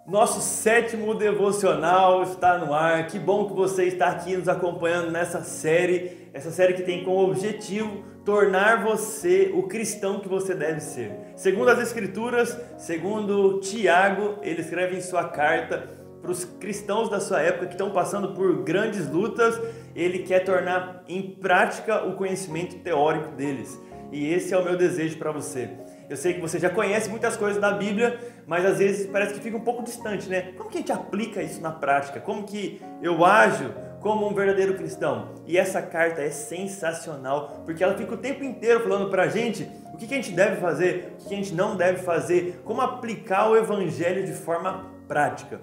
Nosso sétimo devocional está no ar. Que bom que você está aqui nos acompanhando nessa série. Essa série que tem como objetivo tornar você o cristão que você deve ser. Segundo as Escrituras, segundo Tiago, ele escreve em sua carta para os cristãos da sua época que estão passando por grandes lutas. Ele quer tornar em prática o conhecimento teórico deles. E esse é o meu desejo para você. Eu sei que você já conhece muitas coisas da Bíblia, mas às vezes parece que fica um pouco distante, né? Como que a gente aplica isso na prática? Como que eu ajo como um verdadeiro cristão? E essa carta é sensacional, porque ela fica o tempo inteiro falando pra gente o que a gente deve fazer, o que a gente não deve fazer, como aplicar o Evangelho de forma prática.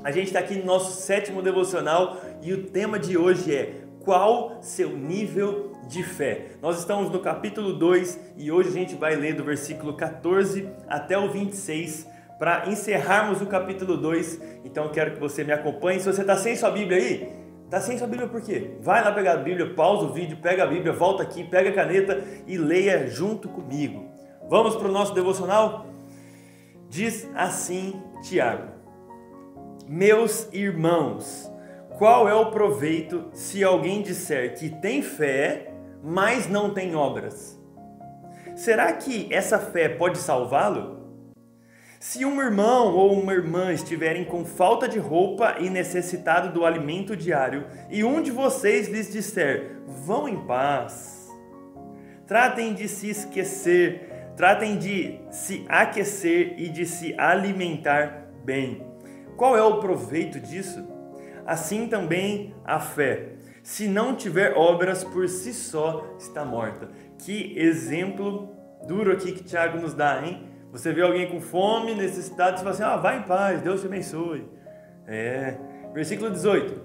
A gente está aqui no nosso sétimo devocional e o tema de hoje é: qual seu nível de fé? Nós estamos no capítulo 2 e hoje a gente vai ler do versículo 14 até o 26 para encerrarmos o capítulo 2. Então eu quero que você me acompanhe. Se você está sem sua Bíblia aí, está sem sua Bíblia por quê? Vai lá pegar a Bíblia, pausa o vídeo, pega a Bíblia, volta aqui, pega a caneta e leia junto comigo. Vamos para o nosso devocional? Diz assim Tiago: meus irmãos, qual é o proveito se alguém disser que tem fé, mas não tem obras? Será que essa fé pode salvá-lo? Se um irmão ou uma irmã estiverem com falta de roupa e necessitado do alimento diário, e um de vocês lhes disser: vão em paz, tratem de se esquecer, tratem de se aquecer e de se alimentar bem. Qual é o proveito disso? Assim também a fé, se não tiver obras, por si só está morta. Que exemplo duro aqui que Tiago nos dá, hein? Você vê alguém com fome, necessitado, você fala assim: vai em paz, Deus te abençoe. Versículo 18.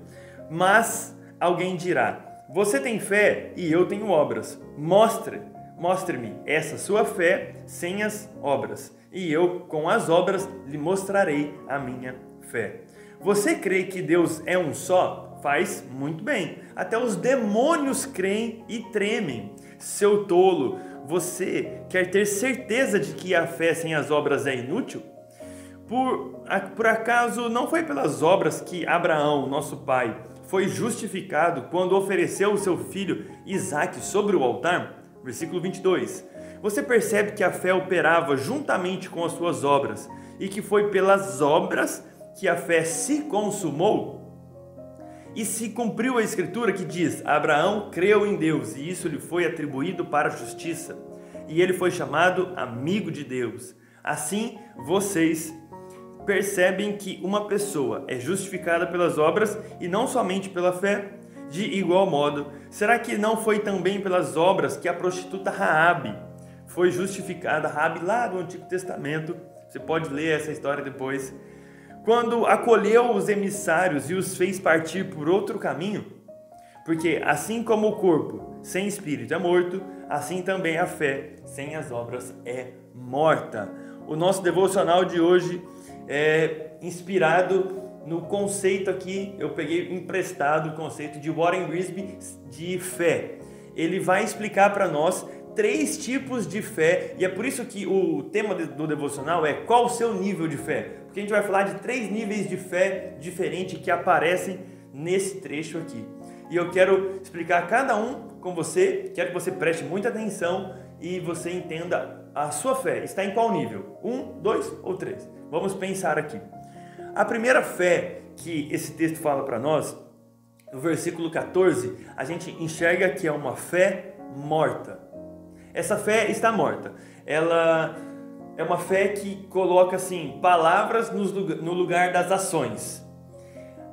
Mas alguém dirá: você tem fé e eu tenho obras. Mostre-me essa sua fé sem as obras, e eu com as obras lhe mostrarei a minha fé. Você crê que Deus é um só? Faz muito bem. Até os demônios creem e tremem. Seu tolo, você quer ter certeza de que a fé sem as obras é inútil? Por acaso não foi pelas obras que Abraão, nosso pai, foi justificado quando ofereceu o seu filho Isaque sobre o altar? Versículo 22. Você percebe que a fé operava juntamente com as suas obras e que foi pelas obras que a fé se consumou? E se cumpriu a escritura que diz: Abraão creu em Deus e isso lhe foi atribuído para a justiça, e ele foi chamado amigo de Deus. Assim, vocês percebem que uma pessoa é justificada pelas obras e não somente pela fé? De igual modo, será que não foi também pelas obras que a prostituta Raabe foi justificada? Raabe lá do Antigo Testamento, você pode ler essa história depois, quando acolheu os emissários e os fez partir por outro caminho? Porque assim como o corpo sem espírito é morto, assim também a fé sem as obras é morta. O nosso devocional de hoje é inspirado no conceito aqui, eu peguei emprestado o conceito de Warren Wiersbe de fé. Ele vai explicar para nós 3 tipos de fé, e é por isso que o tema do devocional é: qual o seu nível de fé? Porque a gente vai falar de 3 níveis de fé diferentes que aparecem nesse trecho aqui. E eu quero explicar cada um com você, quero que você preste muita atenção e você entenda a sua fé está em qual nível? 1, 2 ou 3? Vamos pensar aqui. A primeira fé que esse texto fala para nós, no versículo 14, a gente enxerga que é uma fé morta. Essa fé está morta. Ela é uma fé que coloca assim palavras no lugar das ações.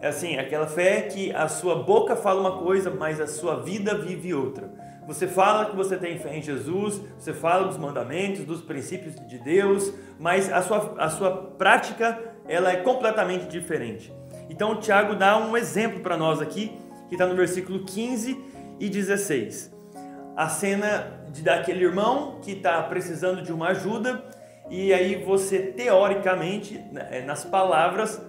É assim, aquela fé que a sua boca fala uma coisa, mas a sua vida vive outra. Você fala que você tem fé em Jesus, você fala dos mandamentos, dos princípios de Deus, mas a sua prática ela é completamente diferente. Então o Tiago dá um exemplo para nós aqui, que está no versículo 15 e 16. A cena daquele irmão que está precisando de uma ajuda, e aí você teoricamente, nas palavras,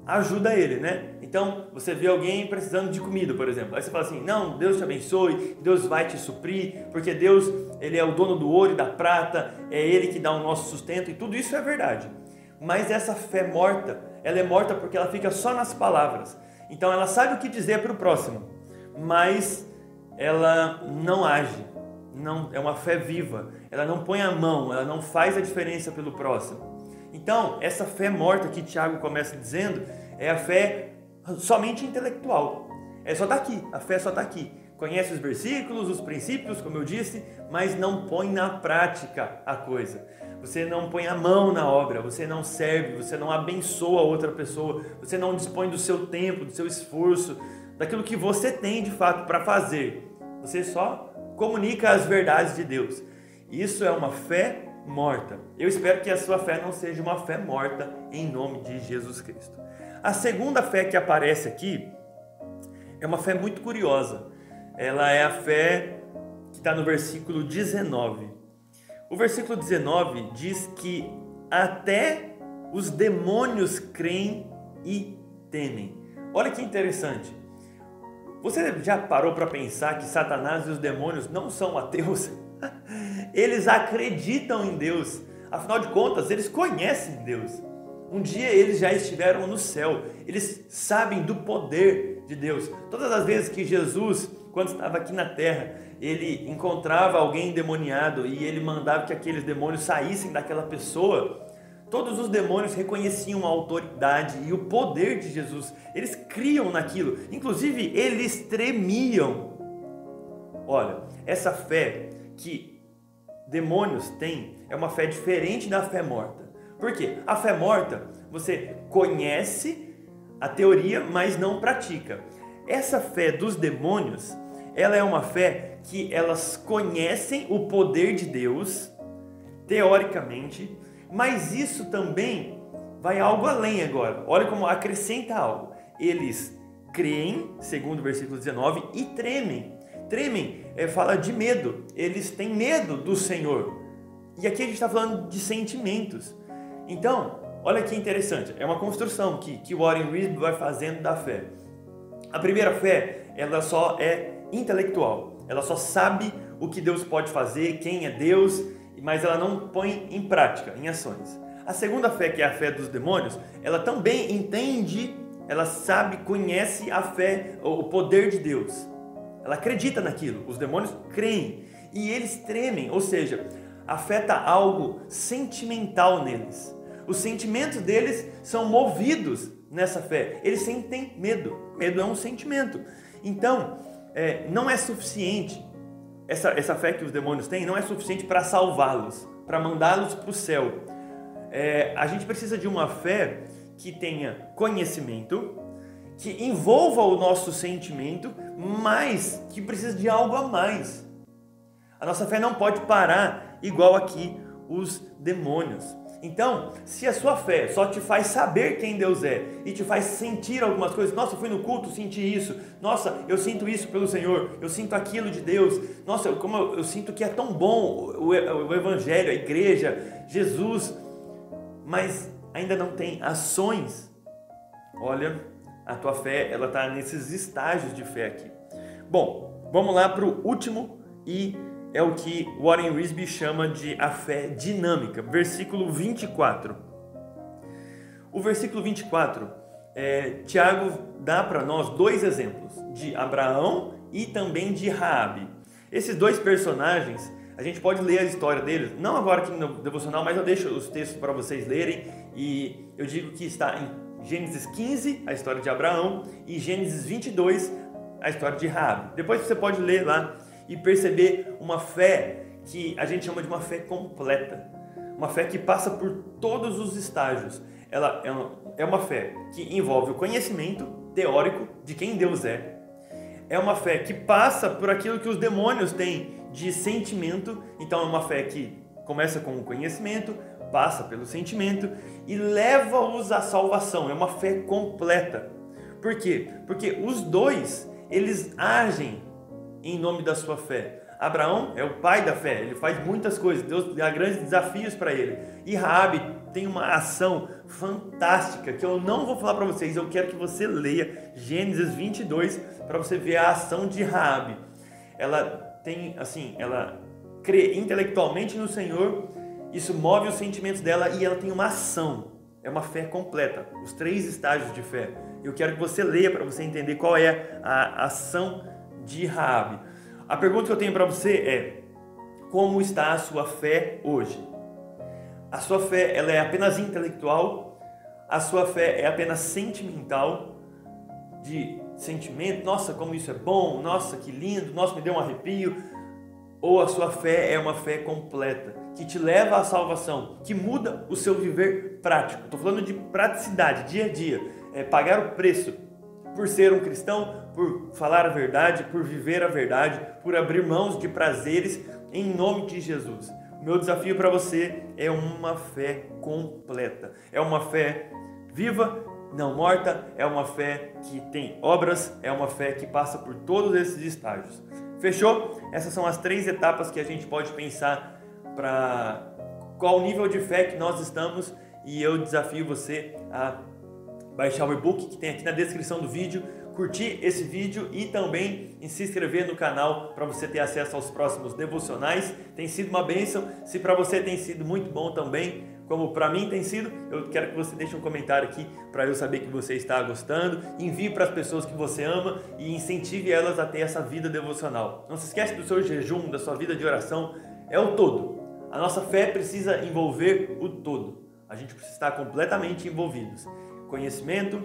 ajuda ele, né? Então, você vê alguém precisando de comida, por exemplo. Aí você fala assim: não, Deus te abençoe, Deus vai te suprir, porque Deus, Ele é o dono do ouro e da prata, é Ele que dá o nosso sustento, e tudo isso é verdade. Mas essa fé morta, ela é morta porque ela fica só nas palavras. Então ela sabe o que dizer para o próximo, mas ela não age. Não, é uma fé viva. Ela não põe a mão, ela não faz a diferença pelo próximo. Então, essa fé morta que Tiago começa dizendo é a fé somente intelectual. Só está aqui, a fé só está aqui. Conhece os versículos, os princípios, como eu disse, mas não põe na prática a coisa. Você não põe a mão na obra, você não serve, você não abençoa outra pessoa, você não dispõe do seu tempo, do seu esforço, daquilo que você tem de fato para fazer. Você só comunica as verdades de Deus. Isso é uma fé morta. Eu espero que a sua fé não seja uma fé morta, em nome de Jesus Cristo. A segunda fé que aparece aqui é uma fé muito curiosa. Ela é a fé que está no versículo 19. O versículo 19 diz que até os demônios creem e temem. Olha que interessante. Você já parou para pensar que Satanás e os demônios não são ateus? Eles acreditam em Deus. Afinal de contas, eles conhecem Deus. Um dia eles já estiveram no céu. Eles sabem do poder de Deus. Todas as vezes que Jesus, quando estava aqui na terra, ele encontrava alguém endemoniado e ele mandava que aqueles demônios saíssem daquela pessoa, todos os demônios reconheciam a autoridade e o poder de Jesus. Eles criam naquilo. Inclusive, eles tremiam. Olha, essa fé que demônios têm é uma fé diferente da fé morta. Por quê? A fé morta, você conhece a teoria, mas não pratica. Essa fé dos demônios, ela é uma fé que elas conhecem o poder de Deus, teoricamente, mas isso também vai algo além agora. Olha como acrescenta algo. Eles creem, segundo o versículo 19, e tremem. Tremem, fala de medo. Eles têm medo do Senhor. E aqui a gente está falando de sentimentos. Então, olha que interessante. É uma construção que Warren Wiersbe vai fazendo da fé. A primeira fé, ela só é intelectual. Ela só sabe o que Deus pode fazer, quem é Deus, mas ela não põe em prática, em ações. A segunda fé, que é a fé dos demônios, ela também entende, ela sabe, conhece a fé, o poder de Deus. Ela acredita naquilo. Os demônios creem e eles tremem, ou seja, afeta algo sentimental neles. Os sentimentos deles são movidos nessa fé. Eles sentem medo. Medo é um sentimento. Então, não é suficiente, essa fé que os demônios têm não é suficiente para salvá-los, para mandá-los para o céu. A gente precisa de uma fé que tenha conhecimento, que envolva o nosso sentimento, mas que precisa de algo a mais. A nossa fé não pode parar igual aqui os demônios. Então, se a sua fé só te faz saber quem Deus é e te faz sentir algumas coisas, nossa, eu fui no culto, senti isso, nossa, eu sinto isso pelo Senhor, eu sinto aquilo de Deus, nossa, como eu sinto que é tão bom o Evangelho, a igreja, Jesus, mas ainda não tem ações, olha, a tua fé, ela está nesses estágios de fé aqui. Bom, vamos lá para o último e é o que Warren Wiersbe chama de a fé dinâmica. Versículo 24. O versículo 24, Tiago dá para nós dois exemplos, de Abraão e também de Raabe. Esses dois personagens, a gente pode ler a história deles, não agora aqui no devocional, mas eu deixo os textos para vocês lerem, e eu digo que está em Gênesis 15, a história de Abraão, e Gênesis 22, a história de Raabe. Depois você pode ler lá e perceber uma fé que a gente chama de uma fé completa, uma fé que passa por todos os estágios. Ela é uma fé que envolve o conhecimento teórico de quem Deus é uma fé que passa por aquilo que os demônios têm de sentimento, então é uma fé que começa com o conhecimento, passa pelo sentimento e leva-os à salvação, é uma fé completa. Por quê? Porque os dois, eles agem em nome da sua fé. Abraão é o pai da fé, ele faz muitas coisas, Deus dá grandes desafios para ele. E Raabe tem uma ação fantástica que eu não vou falar para vocês, eu quero que você leia Gênesis 22 para você ver a ação de Raabe. Ela tem, assim, ela crê intelectualmente no Senhor, isso move os sentimentos dela e ela tem uma ação é uma fé completa, os 3 estágios de fé. Eu quero que você leia para você entender qual é a ação de Raabe. A pergunta que eu tenho para você é: como está a sua fé hoje? A sua fé, ela é apenas intelectual? A sua fé é apenas sentimental? De sentimento, nossa, como isso é bom, nossa, que lindo, nossa, me deu um arrepio? Ou a sua fé é uma fé completa, que te leva à salvação, que muda o seu viver prático? Estou falando de praticidade, dia a dia, pagar o preço por ser um cristão, por falar a verdade, por viver a verdade, por abrir mãos de prazeres em nome de Jesus. O meu desafio para você é uma fé completa, é uma fé viva, não morta, é uma fé que tem obras, é uma fé que passa por todos esses estágios. Fechou? Essas são as 3 etapas que a gente pode pensar para qual nível de fé que nós estamos, e eu desafio você a baixar o e-book que tem aqui na descrição do vídeo, curtir esse vídeo e também se inscrever no canal para você ter acesso aos próximos devocionais. Tem sido uma bênção. Se para você tem sido muito bom também, como para mim tem sido, eu quero que você deixe um comentário aqui para eu saber que você está gostando. Envie para as pessoas que você ama e incentive elas a ter essa vida devocional. Não se esquece do seu jejum, da sua vida de oração. É o todo. A nossa fé precisa envolver o todo. A gente precisa estar completamente envolvidos. Conhecimento,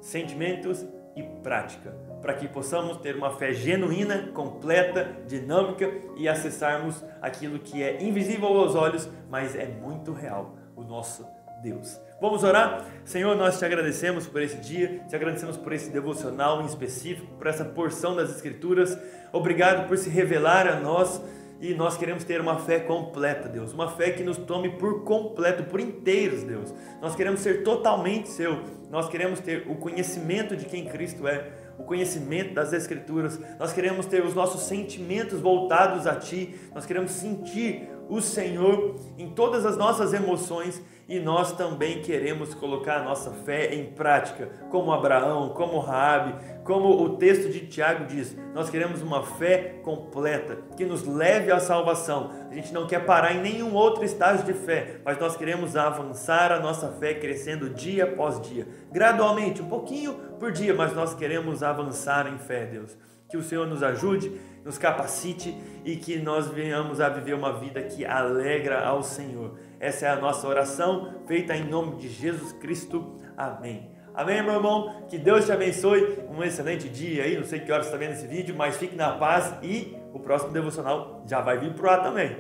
sentimentos e prática, para que possamos ter uma fé genuína, completa, dinâmica e acessarmos aquilo que é invisível aos olhos, mas é muito real, o nosso Deus. Vamos orar? Senhor, nós te agradecemos por esse dia, te agradecemos por esse devocional em específico, por essa porção das Escrituras. Obrigado por se revelar a nós. E nós queremos ter uma fé completa, Deus. Uma fé que nos tome por completo, por inteiros, Deus. Nós queremos ser totalmente seu. Nós queremos ter o conhecimento de quem Cristo é, o conhecimento das Escrituras. Nós queremos ter os nossos sentimentos voltados a Ti. Nós queremos sentir o Senhor em todas as nossas emoções. E nós também queremos colocar a nossa fé em prática, como Abraão, como Raabe, como o texto de Tiago diz. Nós queremos uma fé completa, que nos leve à salvação. A gente não quer parar em nenhum outro estágio de fé, mas nós queremos avançar a nossa fé, crescendo dia após dia, gradualmente, um pouquinho por dia, mas nós queremos avançar em fé, Deus. Que o Senhor nos ajude, nos capacite e que nós venhamos a viver uma vida que alegra ao Senhor. Essa é a nossa oração, feita em nome de Jesus Cristo. Amém. Amém, meu irmão? Que Deus te abençoe. Um excelente dia aí. Não sei que horas você está vendo esse vídeo, mas fique na paz e o próximo devocional já vai vir pro ar também.